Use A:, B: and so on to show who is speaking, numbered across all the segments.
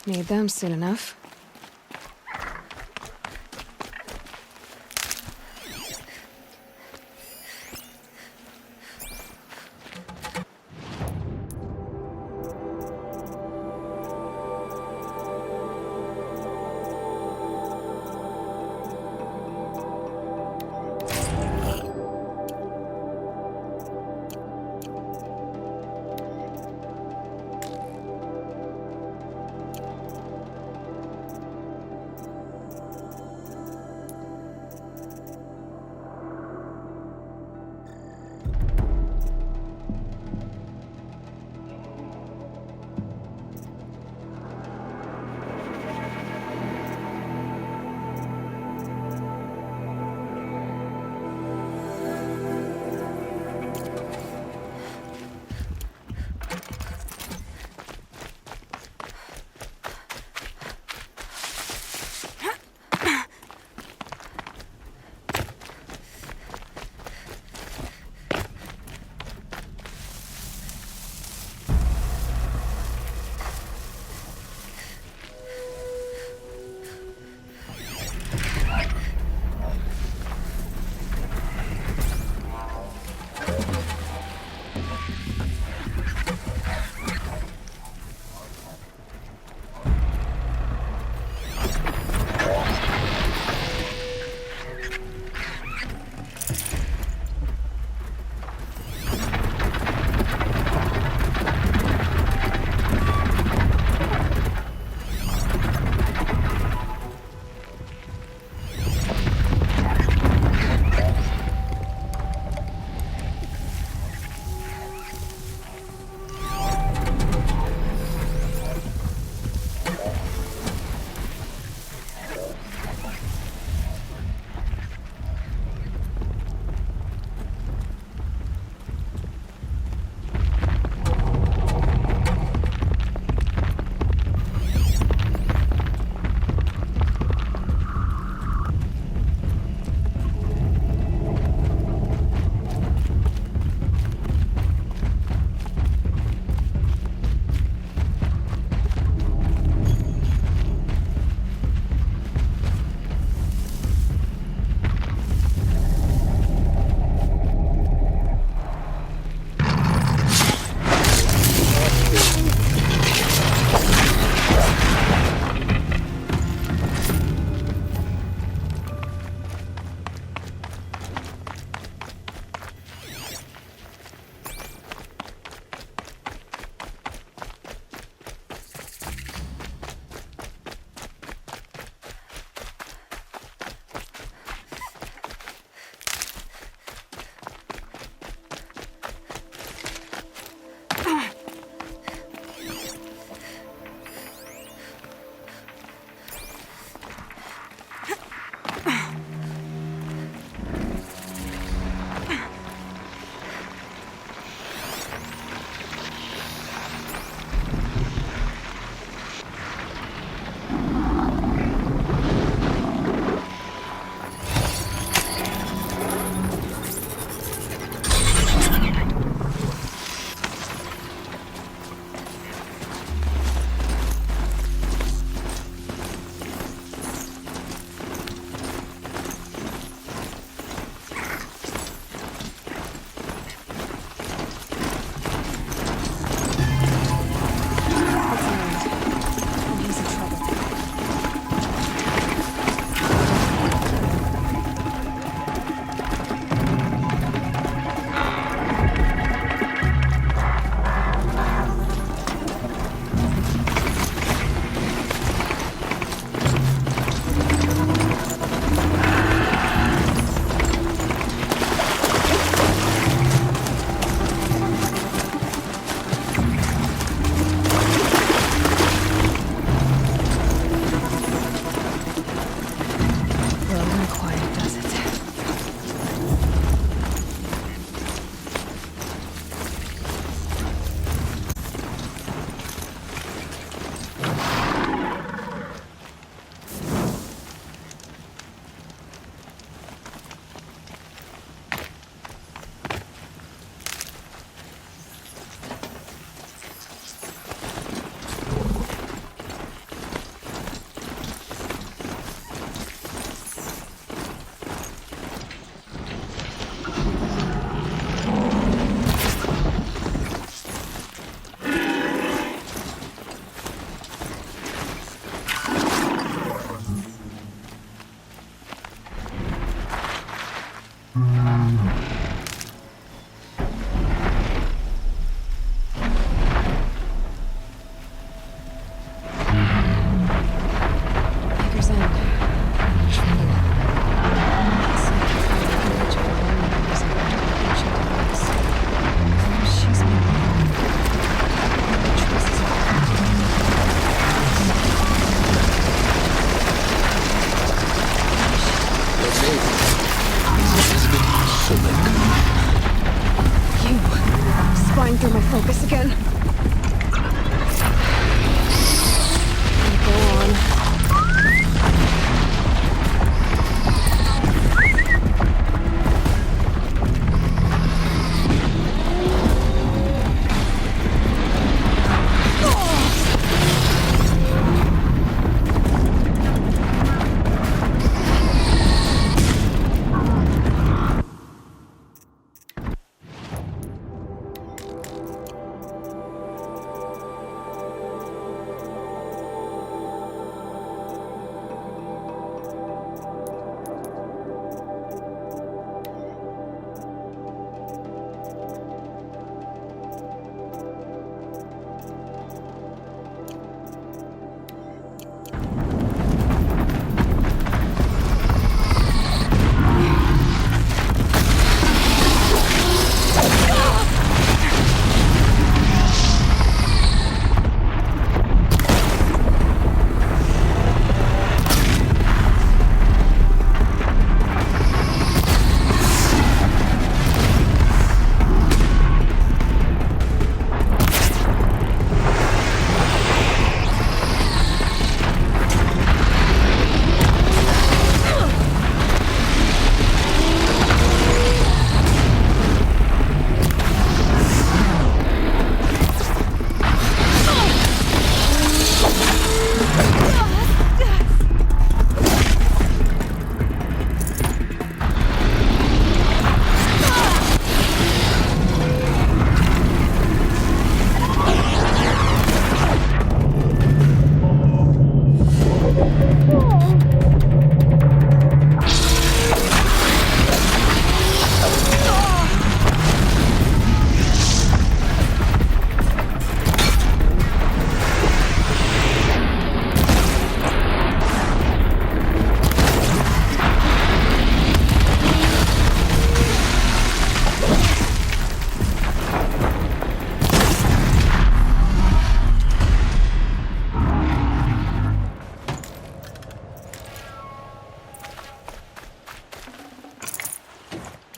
A: Made them soon enough.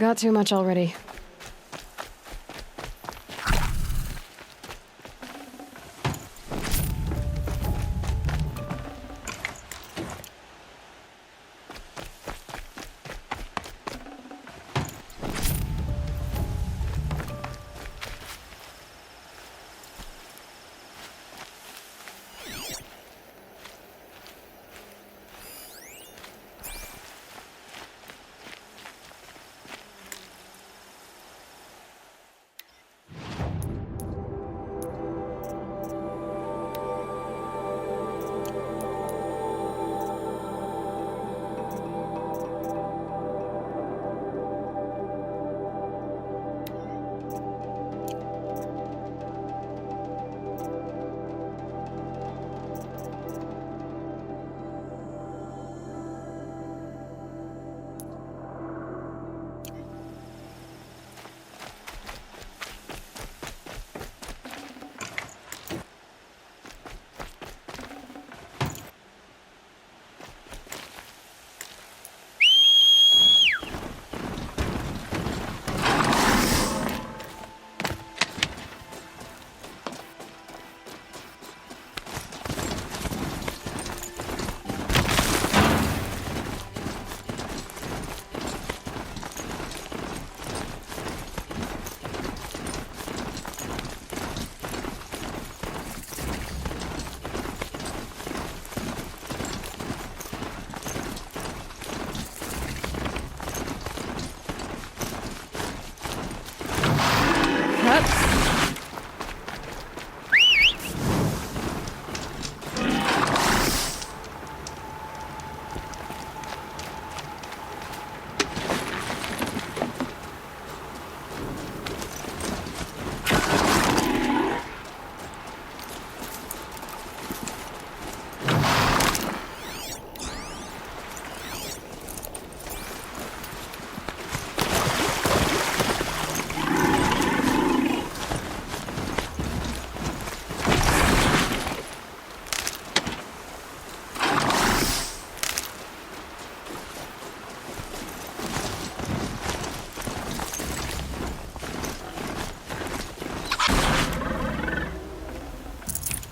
A: got too much already.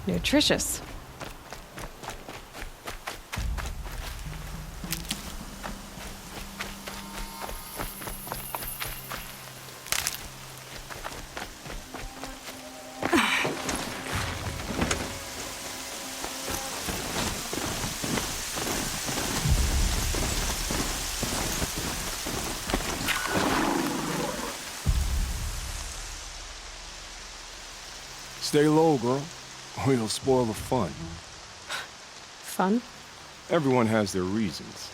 A: Nutritious.
B: Stay low, girl, or you'll spoil the fun.
A: Fun?
B: Everyone has their reasons.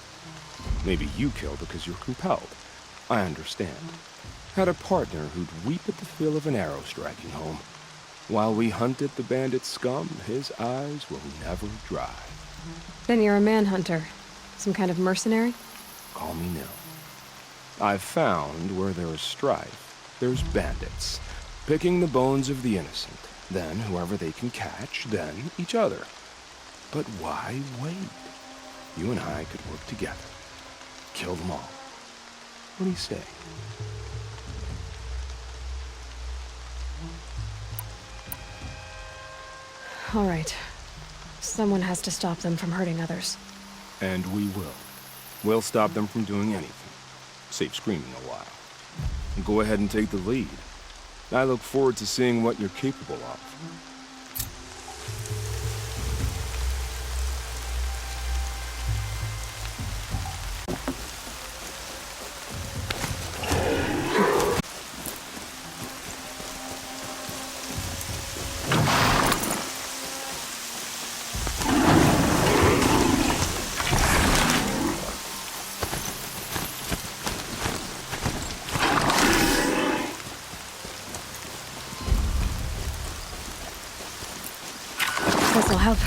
B: Maybe you kill because you're compelled. I understand. Had a partner who'd weep at the feel of an arrow striking home. While we hunted the bandit scum, his eyes will never dry.
A: Then you're a manhunter. Some kind of mercenary?
B: Call me Nil. I've found where there is strife, there's bandits, picking the bones of the innocent. Then whoever they can catch, then each other. But why wait? You and I could work together. Kill them all. What do you say?
A: All right. Someone has to stop them from hurting others.
B: And we will. We'll stop them from doing anything. Save screaming a while. And go ahead and take the lead. I look forward to seeing what you're capable of.
A: This'll help.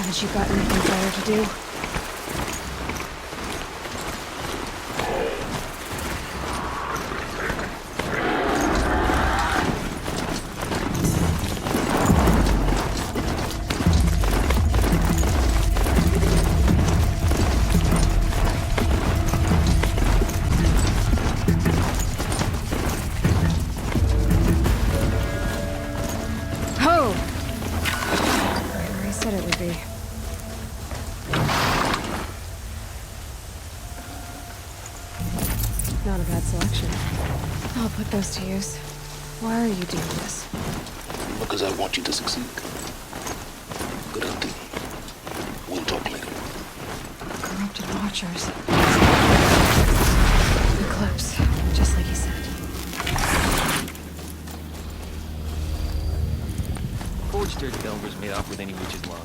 A: Haven't you got anything better to do? Ho! Where he said it would be. Not a bad selection. I'll put those to use. Why are you doing this?
C: Because I want you to succeed. Good hunting. We'll talk later.
A: Corrupted watchers. Eclipse, just like he said.
D: Forged dirt delvers made off with any witch's lung.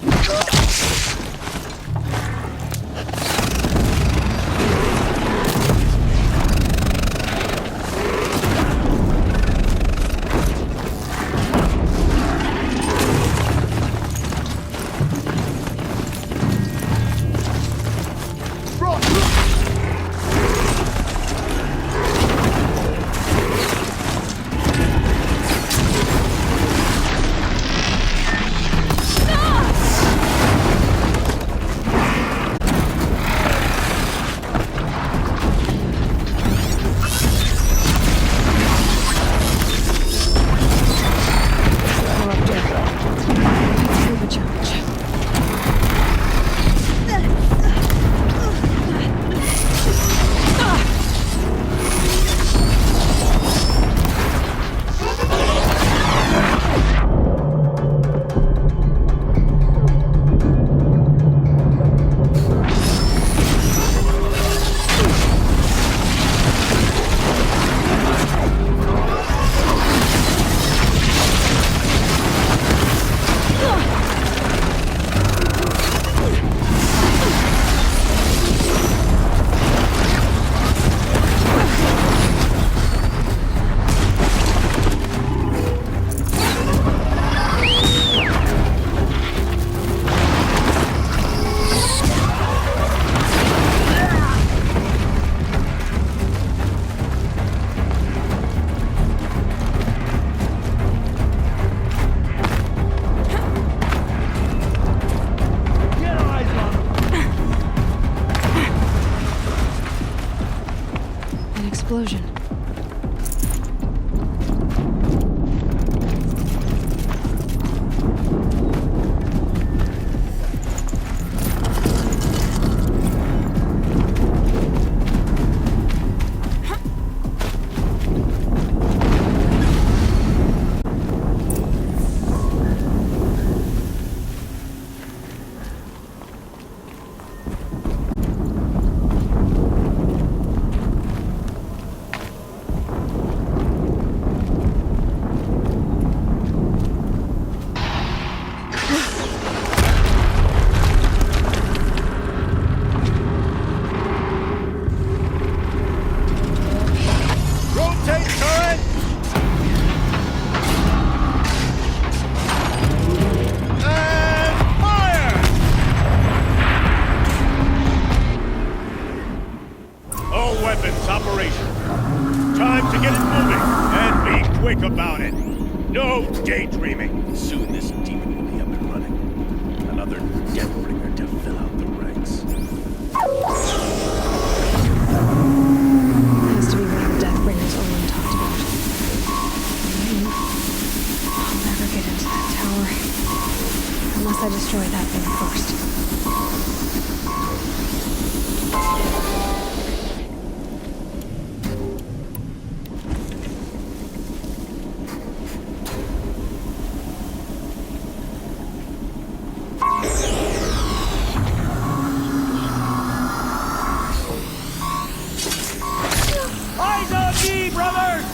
A: Explosion.
E: weapons operational. Time to get it moving, and be quick about it. No daydreaming.
C: Soon this demon will be up and running. Another Deathbringer to fill out the ranks.
A: Has to be one of the Deathbringers Olin talked about. I'll never get into that tower. Unless I destroy that thing first.
E: Eyes on me, brothers!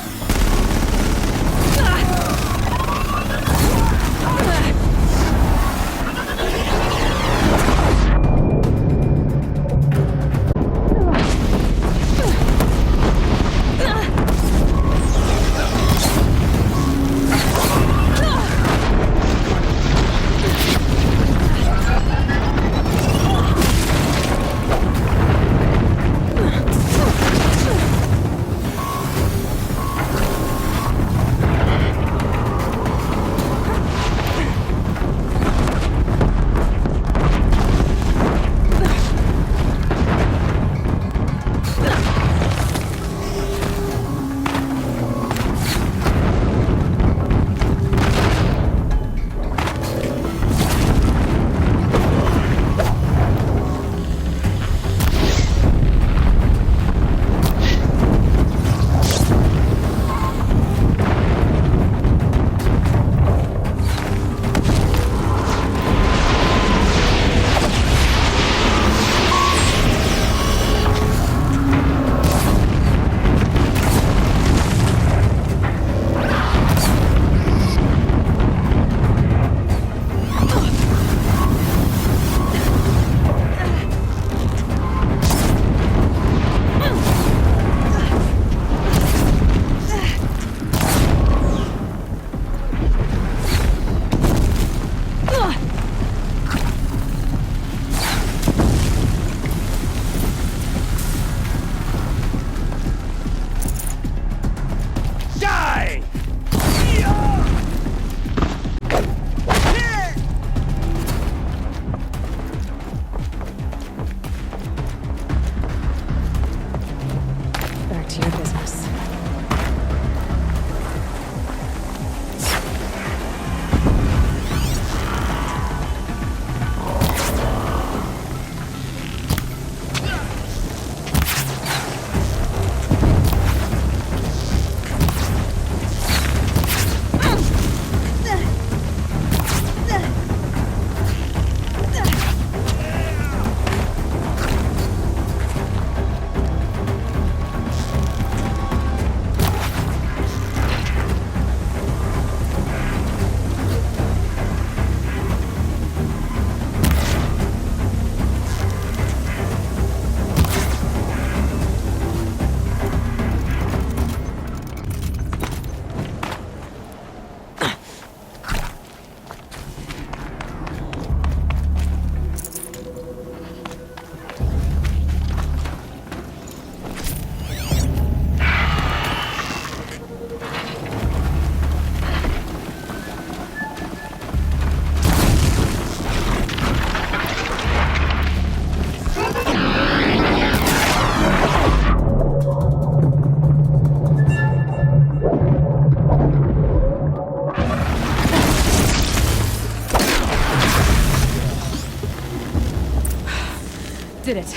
A: did it.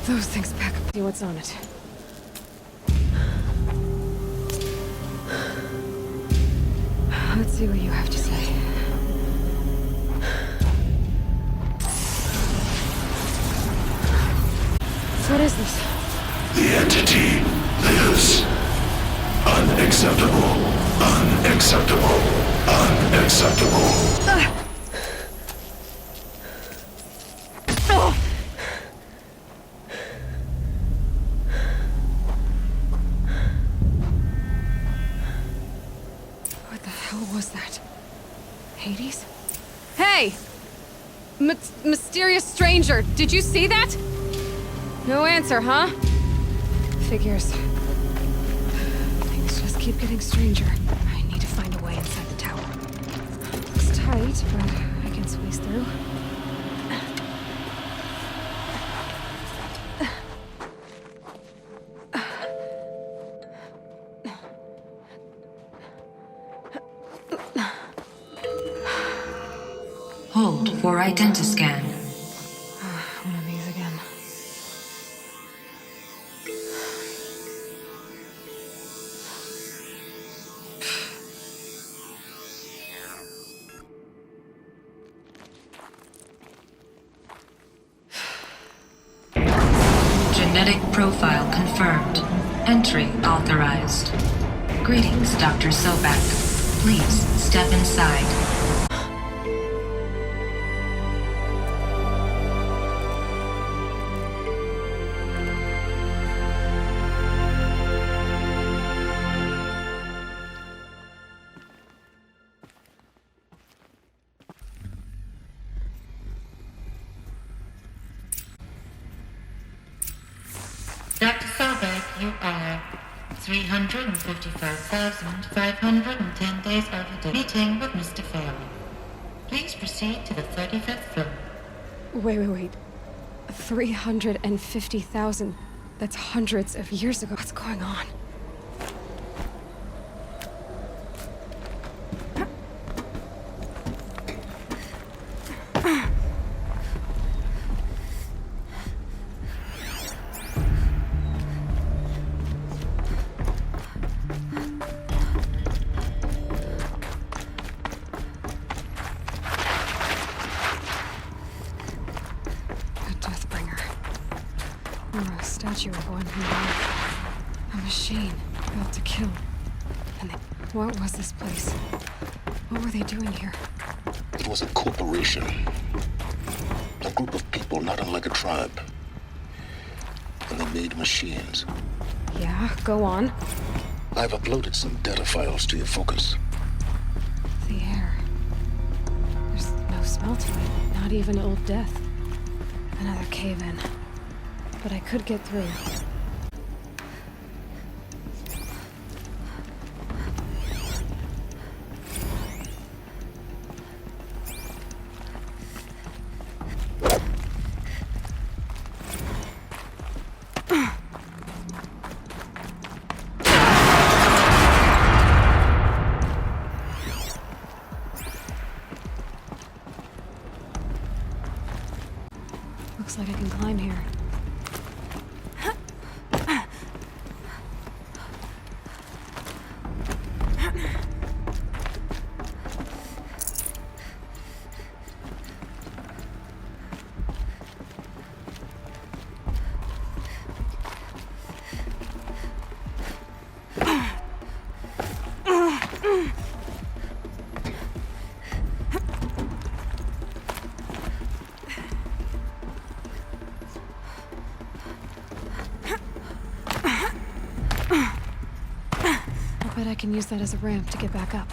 A: Those things back up. See what's on it. Let's see what you have to say. So what is this?
F: The entity lives. Unacceptable. Unacceptable. Unacceptable.
A: What the hell was that? Hades? Hey! Mysterious stranger, did you see that? No answer, huh? Figures. Things just keep getting stranger. I need to find a way inside the tower. Looks tight, but I can squeeze through.
G: Hold for identiscan.
A: One of these again.
G: Genetic profile confirmed. Entry authorized. Greetings, Dr. Sobek. Please step inside.
H: Dr. Sobek, you are 355,510 days overdue. Meeting with Mr. Farrell. Please proceed to the 35th floor.
A: Wait. 350,000. That's hundreds of years ago. What's going on? A statue of one who lived. A machine built to kill. And they... What was this place? What were they doing here?
C: It was a corporation. A group of people not unlike a tribe. And they made machines.
A: Yeah, go on.
C: I've uploaded some data files to your focus.
A: The air. There's no smell to it. Not even Old Death. Another cave-in. But I could get through. Looks like I can climb here. Bet I can use that as a ramp to get back up.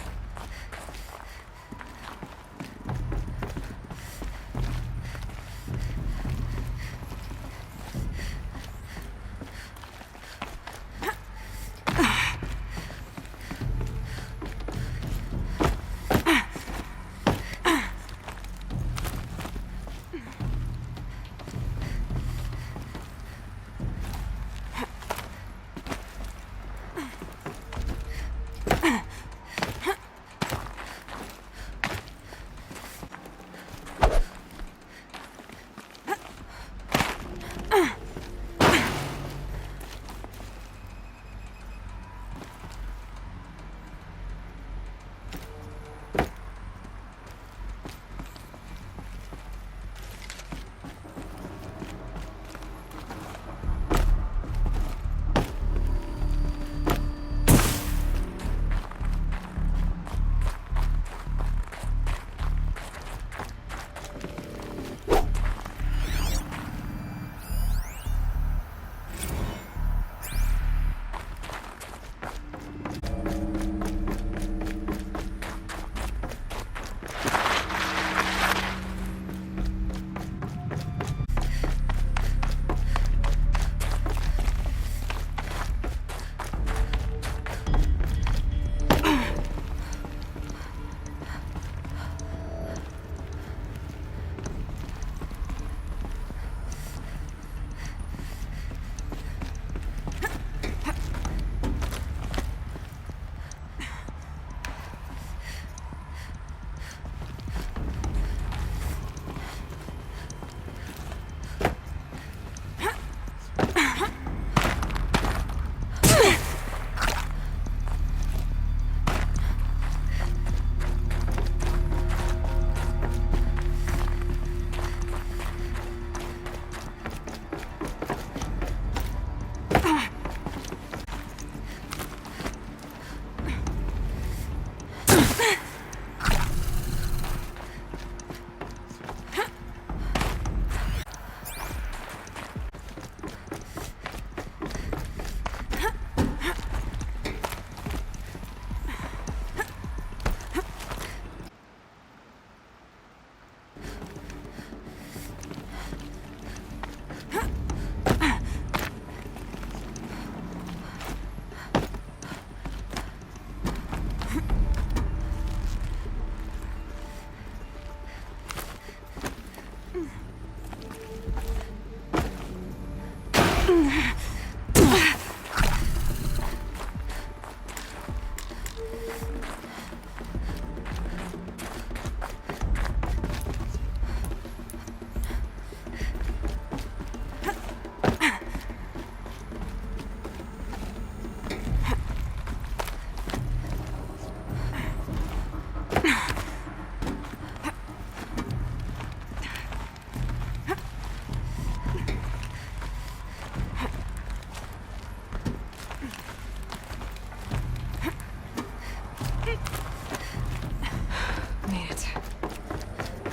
A: Made it.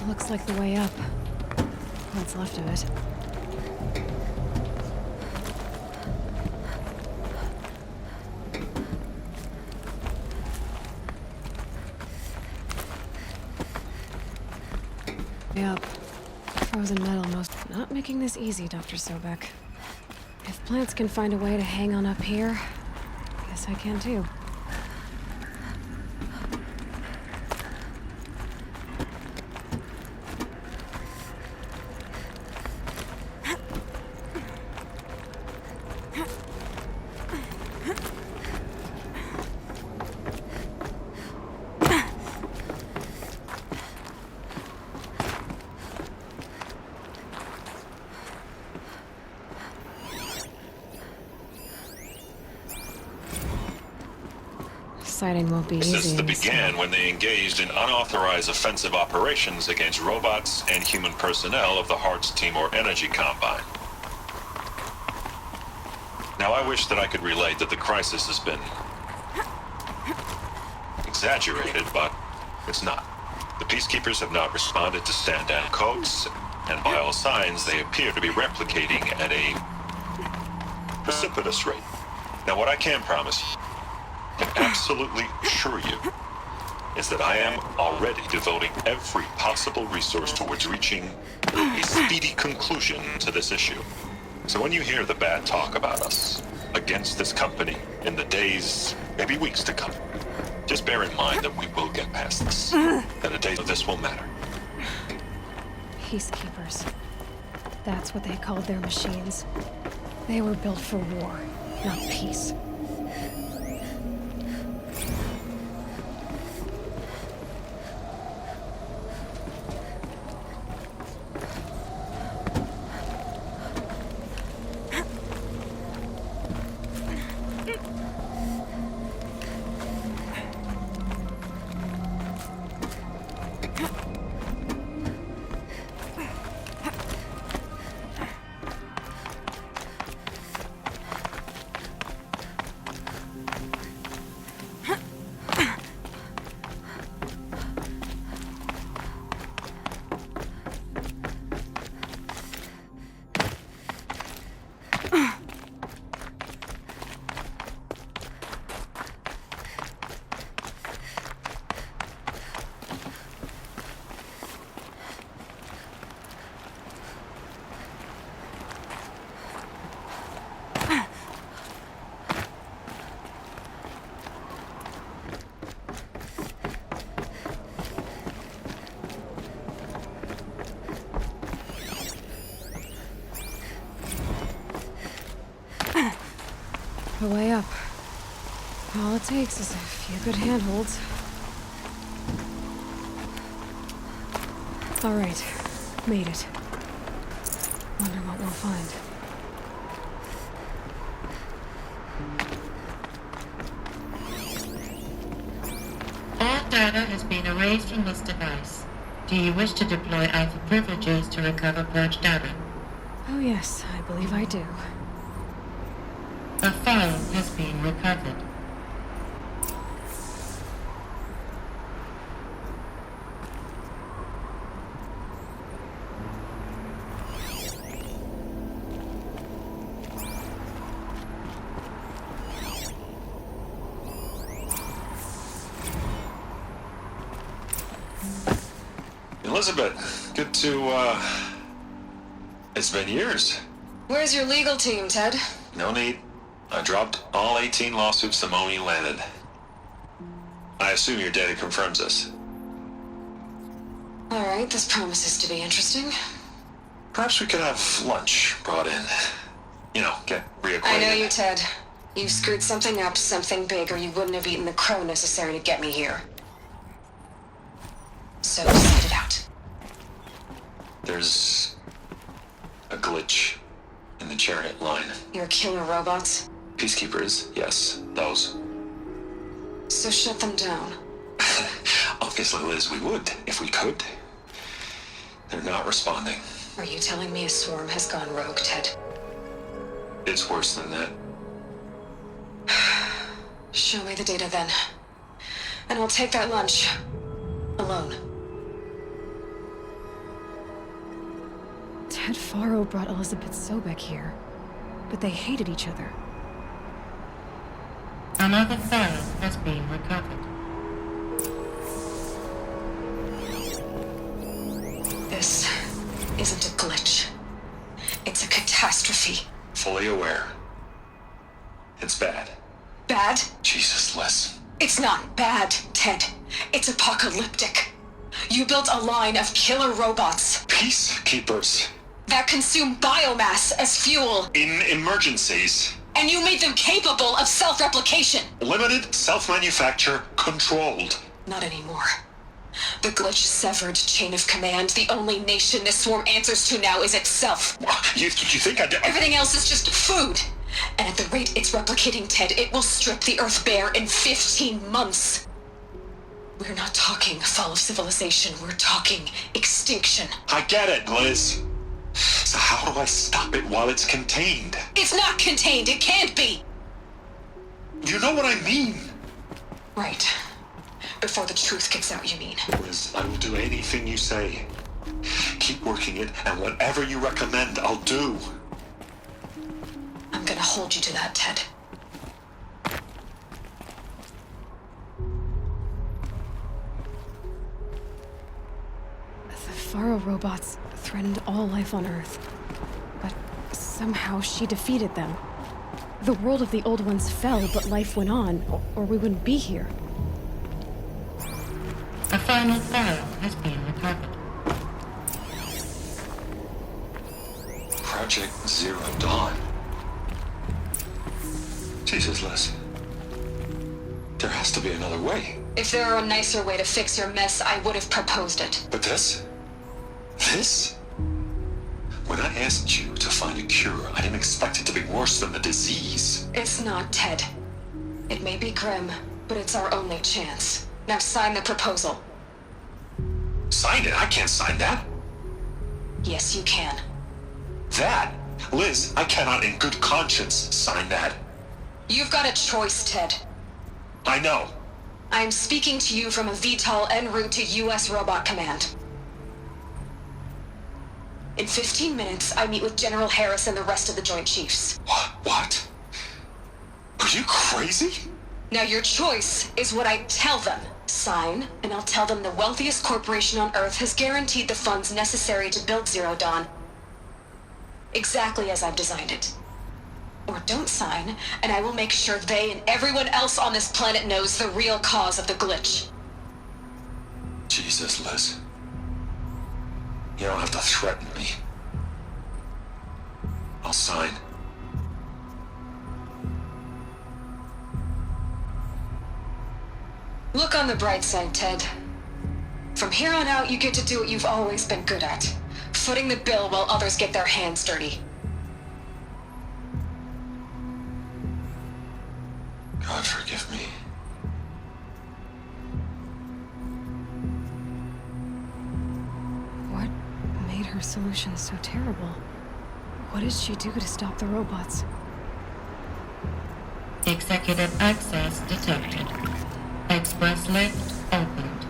A: Looks like the way up. What's left of it. Way up. Frozen metal most not making this easy, Dr. Sobek. If plants can find a way to hang on up here, guess I can too. Sighting won't be easy.
I: System began when they engaged in unauthorized offensive operations against robots and human personnel of the Hearts Timor Energy Combine. Now, I wish that I could relate that the crisis has been exaggerated, but it's not. The Peacekeepers have not responded to stand-down codes, and by all signs, they appear to be replicating at a precipitous rate. Now, what I can promise you, can absolutely assure you, is that I am already devoting every possible resource towards reaching a speedy conclusion to this issue. So when you hear the bad talk about us against this company in the days, maybe weeks to come, just bear in mind that we will get past this, that a day of this will matter.
A: Peacekeepers. That's what they called their machines. They were built for war, not peace. The way up. All it takes is a few good handholds. All right, made it. Wonder what we'll find.
H: All data has been erased from this device. Do you wish to deploy Alpha privileges to recover purged data?
A: Oh yes, I believe I do.
H: A file has been recovered.
I: Elizabeth, good to, it's been years.
A: Where's your legal team, Ted?
I: No need. I dropped all 18 lawsuits the moment you landed. I assume your data confirms this.
A: All right, this promises to be interesting.
I: Perhaps we could have lunch brought in. You know, get reacquainted.
A: I know you, Ted. You screwed something up, something big, or you wouldn't have eaten the crow necessary to get me here. So, send it out.
I: There's a glitch in the chariot line.
A: Your killer robots?
I: Peacekeepers, yes, those.
A: So shut them down.
I: Obviously, Liz, we would, if we could. They're not responding.
A: Are you telling me a swarm has gone rogue, Ted?
I: It's worse than that.
A: Show me the data then. And I'll take that lunch. Alone. Ted Faro brought Elizabeth Sobek here. But they hated each other.
H: Another file has been recovered.
A: This isn't a glitch. It's a catastrophe.
I: Fully aware. It's bad.
A: Bad?
I: Jesus, Liz.
A: It's not bad, Ted. It's apocalyptic. You built a line of killer robots
I: Peacekeepers.
A: that consume biomass as fuel,
I: In emergencies.
A: and you made them capable of self-replication.
I: Limited, self-manufacture, controlled.
A: Not anymore. The glitch severed chain of command. The only nation this swarm answers to now is itself.
I: You think I did?
A: Everything else is just food. And at the rate it's replicating, Ted, it will strip the Earth bare in 15 months. We're not talking fall of civilization. We're talking extinction.
I: I get it, Liz. So how do I stop it while it's contained?
A: It's not contained. It can't be.
I: You know what I mean.
A: Right. Before the truth gets out, you mean?
I: Liz, I will do anything you say. Keep working it, and whatever you recommend, I'll do.
A: I'm gonna hold you to that, Ted. The Faro robots threatened all life on Earth. But somehow she defeated them. The world of the old ones fell, but life went on, or we wouldn't be here.
H: A final file has been recovered.
I: Project Zero Dawn. Jesus, Liz. There has to be another way.
A: If there were a nicer way to fix your mess, I would have proposed it.
I: But this? When I asked you to find a cure, I didn't expect it to be worse than the disease.
A: It's not, Ted. It may be grim, but it's our only chance. Now sign the proposal.
I: Sign it? I can't sign that.
A: Yes, you can.
I: That? Liz, I cannot in good conscience sign that.
A: You've got a choice, Ted.
I: I know.
A: I'm speaking to you from a VTOL en route to U.S. Robot Command. In 15 minutes, I meet with General Harris and the rest of the Joint Chiefs.
I: What? Are you crazy?
A: Now your choice is what I tell them. Sign, and I'll tell them the wealthiest corporation on Earth has guaranteed the funds necessary to build Zero Dawn. Exactly as I've designed it. Or don't sign, and I will make sure they and everyone else on this planet knows the real cause of the glitch.
I: Jesus, Liz. You don't have to threaten me. I'll sign.
A: Look on the bright side, Ted. From here on out, you get to do what you've always been good at. Footing the bill while others get their hands dirty.
I: God forgive me.
A: What made her solution so terrible? What did she do to stop the robots?
H: Executive access detected. Express lift opened.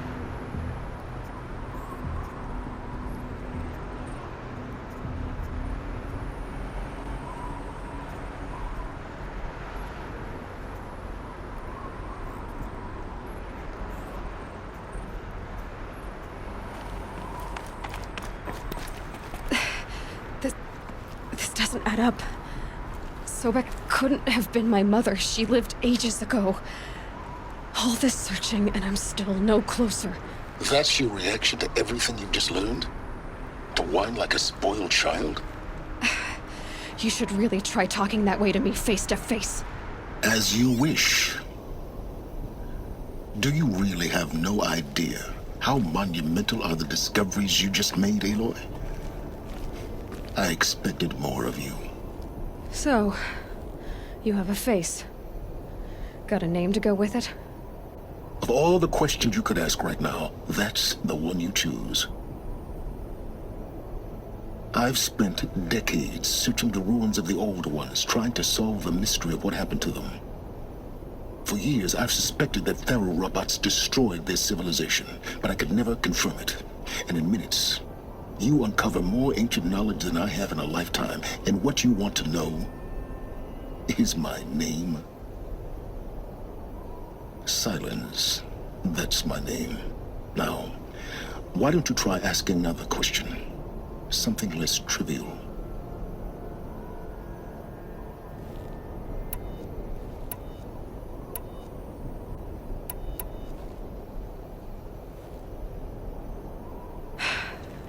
A: This doesn't add up. Sobek couldn't have been my mother. She lived ages ago. All this searching, and I'm still no closer.
C: That's your reaction to everything you've just learned? To whine like a spoiled child?
A: You should really try talking that way to me face to face.
C: As you wish. Do you really have no idea how monumental are the discoveries you just made, Aloy? I expected more of you.
A: So, you have a face. Got a name to go with it?
C: Of all the questions you could ask right now, that's the one you choose. I've spent decades searching the ruins of the old ones, trying to solve the mystery of what happened to them. For years, I've suspected that Faro robots destroyed their civilization, but I could never confirm it. And in minutes, you uncover more ancient knowledge than I have in a lifetime. And what you want to know is my name. Silence. That's my name. Now, why don't you try asking another question? Something less trivial.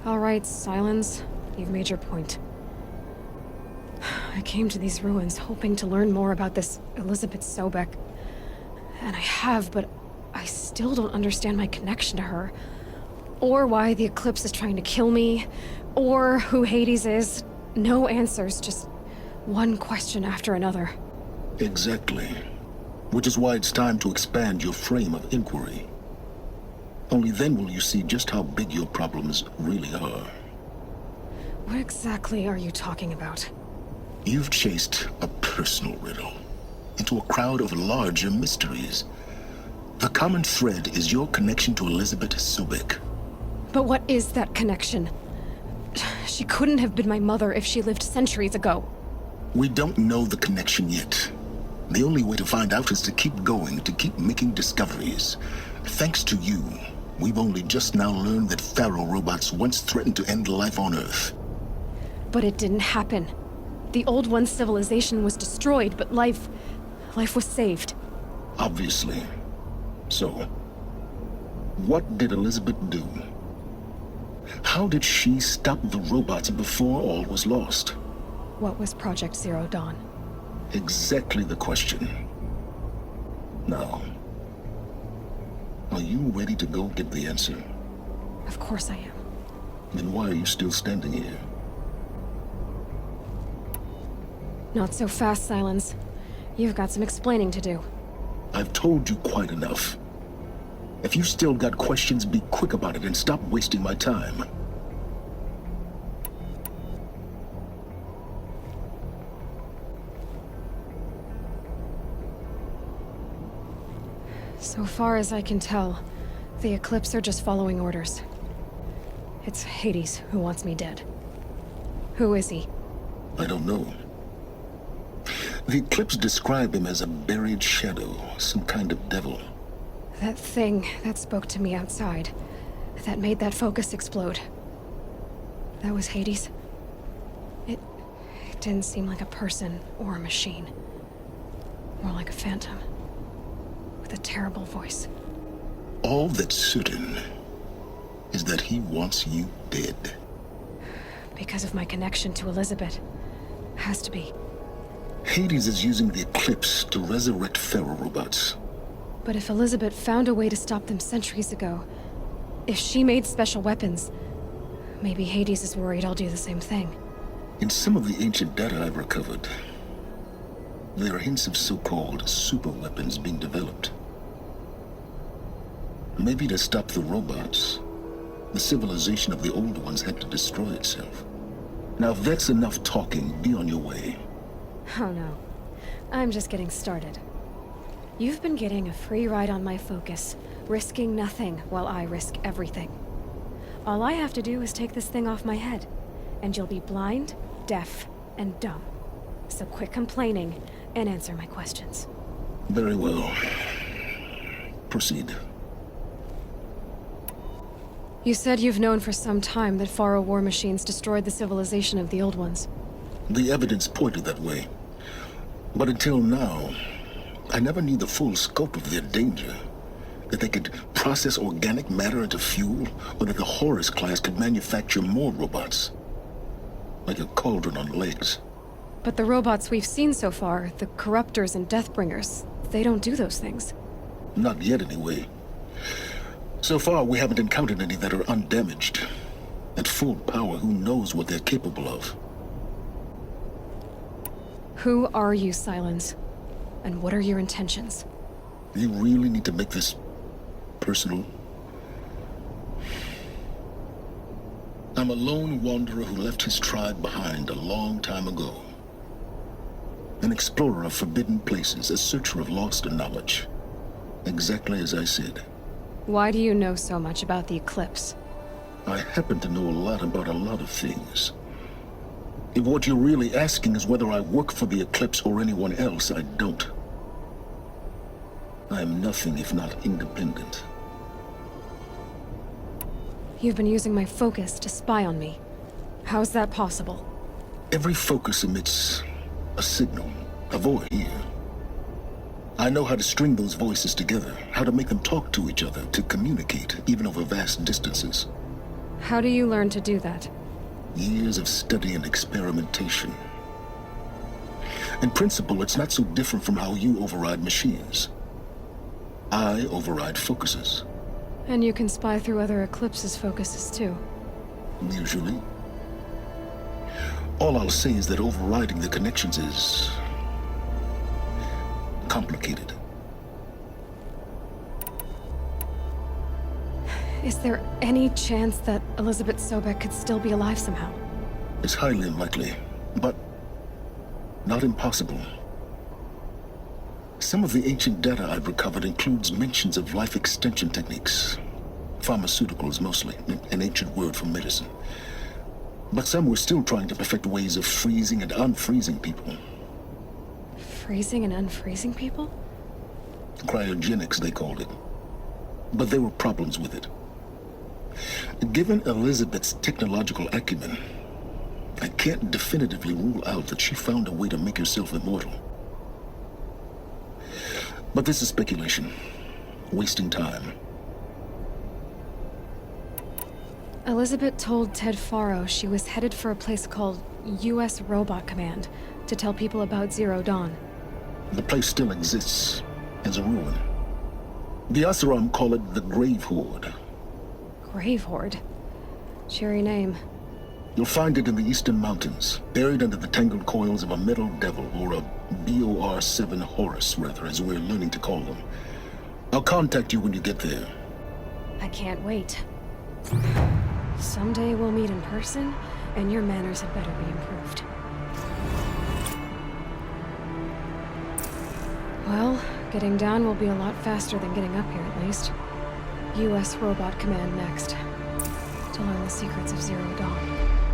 A: All right, Silence. You've made your point. I came to these ruins hoping to learn more about this Elizabeth Sobek. And I have, but I still don't understand my connection to her. Or why the Eclipse is trying to kill me. Or who Hades is. No answers, just one question after another.
C: Exactly. Which is why it's time to expand your frame of inquiry. Only then will you see just how big your problems really are.
A: What exactly are you talking about?
C: You've chased a personal riddle into a crowd of larger mysteries. The common thread is your connection to Elizabeth Sobek.
A: But what is that connection? She couldn't have been my mother if she lived centuries ago.
C: We don't know the connection yet. The only way to find out is to keep going, to keep making discoveries. Thanks to you, we've only just now learned that Faro robots once threatened to end life on Earth.
A: But it didn't happen. The Old One's civilization was destroyed, but life was saved.
C: Obviously. So, what did Elizabeth do? How did she stop the robots before all was lost?
A: What was Project Zero Dawn?
C: Exactly the question. Now, are you ready to go get the answer?
A: Of course I am.
C: Then why are you still standing here?
A: Not so fast, Silence. You've got some explaining to do.
C: I've told you quite enough. If you still got questions, be quick about it and stop wasting my time.
A: So far as I can tell, the Eclipse are just following orders. It's Hades who wants me dead. Who is he?
C: I don't know. The Eclipse describe him as a buried shadow, some kind of devil.
A: That thing that spoke to me outside, that made that focus explode. That was Hades. It didn't seem like a person or a machine. More like a phantom. With a terrible voice.
C: All that's certain is that he wants you dead.
A: Because of my connection to Elizabeth. Has to be.
C: Hades is using the Eclipse to resurrect Faro robots.
A: But if Elizabeth found a way to stop them centuries ago, if she made special weapons, maybe Hades is worried I'll do the same thing.
C: In some of the ancient data I've recovered, there are hints of so-called super weapons being developed. Maybe to stop the robots, the civilization of the old ones had to destroy itself. Now if that's enough talking, be on your way.
A: Oh no. I'm just getting started. You've been getting a free ride on my focus, risking nothing while I risk everything. All I have to do is take this thing off my head, and you'll be blind, deaf, and dumb. So quit complaining and answer my questions.
C: Very well. Proceed.
A: You said you've known for some time that Faro war machines destroyed the civilization of the Old Ones.
C: The evidence pointed that way. But until now, I never knew the full scope of their danger. That they could process organic matter into fuel, or that the Horus class could manufacture more robots. Like a cauldron on legs.
A: But the robots we've seen so far, the Corruptors and Deathbringers, they don't do those things.
C: Not yet, anyway. So far, we haven't encountered any that are undamaged. At full power, who knows what they're capable of?
A: Who are you, Sylens? And what are your intentions?
C: You really need to make this personal? I'm a lone wanderer who left his tribe behind a long time ago. An explorer of forbidden places, a searcher of lost knowledge. Exactly as I said.
A: Why do you know so much about the Eclipse?
C: I happen to know a lot about a lot of things. If what you're really asking is whether I work for the Eclipse or anyone else, I don't. I am nothing if not independent.
A: You've been using my focus to spy on me. How's that possible?
C: Every focus emits a signal, a voice here. I know how to string those voices together, how to make them talk to each other, to communicate, even over vast distances.
A: How do you learn to do that?
C: Years of study and experimentation. In principle, it's not so different from how you override machines. I override focuses.
A: And you can spy through other Eclipse's focuses too.
C: Usually. All I'll say is that overriding the connections is complicated.
A: Is there any chance that Elizabeth Sobek could still be alive somehow?
C: It's highly unlikely, but not impossible. Some of the ancient data I've recovered includes mentions of life extension techniques. Pharmaceuticals, mostly, an ancient word for medicine. But some were still trying to perfect ways of freezing and unfreezing people.
A: Freezing and unfreezing people?
C: Cryogenics, they called it. But there were problems with it. Given Elizabeth's technological acumen, I can't definitively rule out that she found a way to make herself immortal. But this is speculation. Wasting time.
A: Elizabeth told Ted Faro she was headed for a place called U.S. Robot Command to tell people about Zero Dawn.
C: The place still exists as a ruin. The Oseram call it the Grave Horde.
A: Grave Horde? Cheery name.
C: You'll find it in the Eastern Mountains, buried under the tangled coils of a Metal Devil, or a BOR-7 Horus, rather, as we're learning to call them. I'll contact you when you get there.
A: I can't wait. Someday we'll meet in person, and your manners had better be improved. Well, getting down will be a lot faster than getting up here, at least. U.S. Robot Command next. To learn the secrets of Zero Dawn.